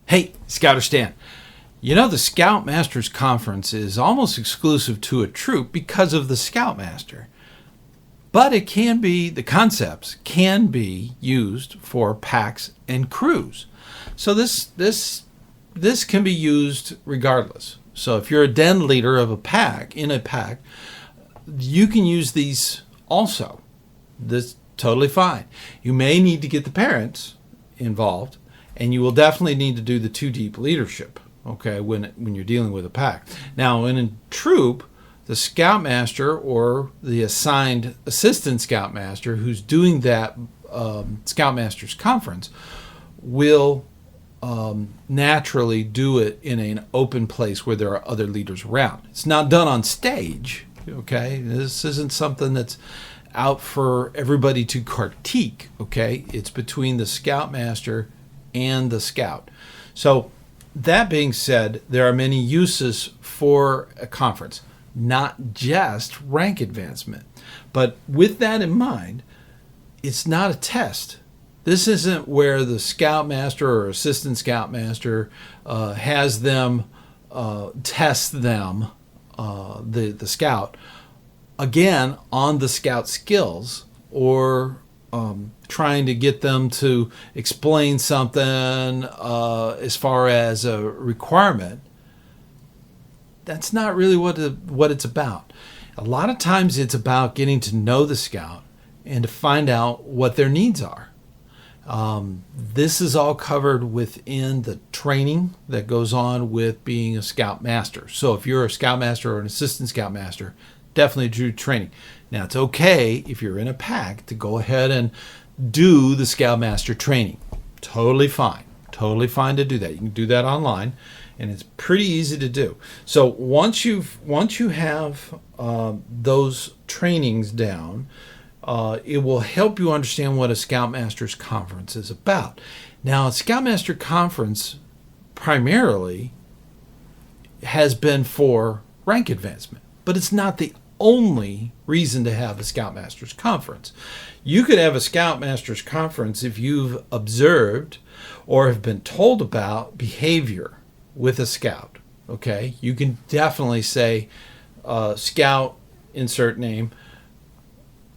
Hey, ScouterStan. You know, the Scoutmasters Conference is almost exclusive to a troop because of the Scoutmaster. But it can be, the concepts can be used for packs and crews. So this can be used regardless. So if you're a den leader of a pack, in a pack, you can use these also. This totally fine. You may need to get the parents involved, and you will definitely need to do the 2 deep leadership, okay, when you're dealing with a pack. Now, in a troop, the Scoutmaster or the assigned assistant Scoutmaster who's doing that Scoutmasters Conference will naturally do it in an open place where there are other leaders around. It's not done on stage, okay? This isn't something that's out for everybody to critique, okay? It's between the Scoutmaster and the Scout. So that being said, there are many uses for a conference, not just rank advancement. But with that in mind, it's not a test. This isn't where the Scoutmaster or assistant Scoutmaster has them test them, the Scout, again on the Scout skills, or trying to get them to explain something as far as a requirement. That's not really what it's about. A lot of times it's about getting to know the Scout and to find out what their needs are. This is all covered within the training that goes on with being a Scoutmaster. So if you're a Scoutmaster or an assistant Scoutmaster, definitely do training. Now, it's okay if you're in a pack to go ahead and do the Scoutmaster training. Totally fine. Totally fine to do that. You can do that online, and it's pretty easy to do. So once you have those trainings down, it will help you understand what a Scoutmasters Conference is about. Now, a Scoutmaster Conference primarily has been for rank advancement, but it's not the only reason to have a Scoutmasters Conference. You could have a Scoutmasters Conference if you've observed or have been told about behavior with a Scout. Okay, you can definitely say, Scout, insert name,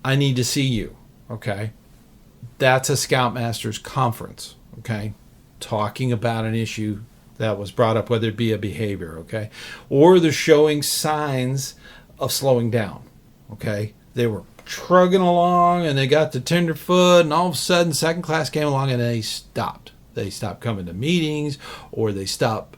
I need to see you. Okay, that's a Scoutmasters Conference. Okay, talking about an issue that was brought up, whether it be a behavior, okay, or they're showing signs of slowing down. Okay, they were trugging along and they got to tenderfoot, and all of a sudden second class came along and they stopped. They stopped coming to meetings, or they stopped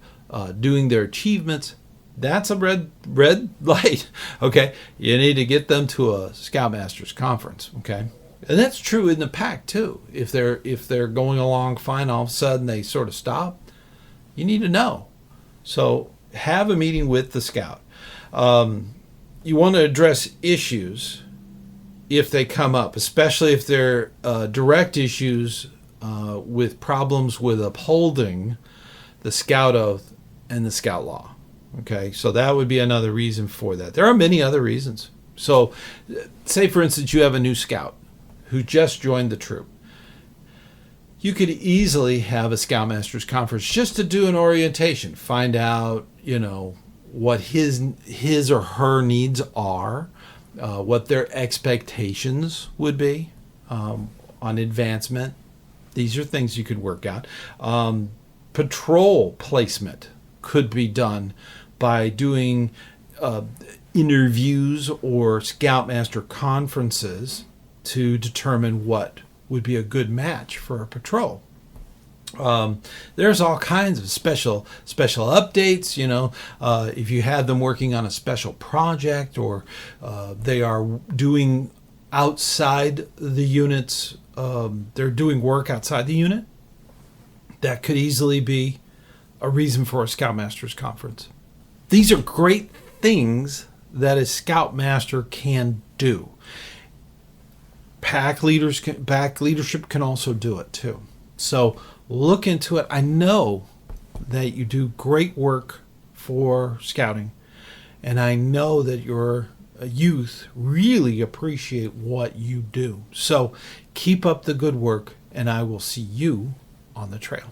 doing their achievements. That's a red light. Okay, you need to get them to a Scoutmasters Conference. Okay, and that's true in the pack too. If they're going along fine, all of a sudden they sort of stop, you need to know. So have a meeting with the Scout. You want to address issues if they come up, especially if they're direct issues with problems with upholding the Scout Oath and the Scout Law. Okay, so that would be another reason for that. There are many other reasons. So say, for instance, you have a new Scout who just joined the troop. You could easily have a Scoutmasters Conference just to do an orientation, find out, what his or her needs are, what their expectations would be on advancement. These are things you could work out. Patrol placement could be done by doing interviews or Scoutmaster conferences to determine what would be a good match for a patrol. There's all kinds of special updates. If you have them working on a special project, or they are doing outside the units, they're doing work outside the unit, that could easily be a reason for a Scoutmasters Conference. These are great things that a Scoutmaster can do. Pack leadership can also do it too. So look into it. I know that you do great work for scouting, and I know that your youth really appreciate what you do. So keep up the good work, and I will see you on the trail.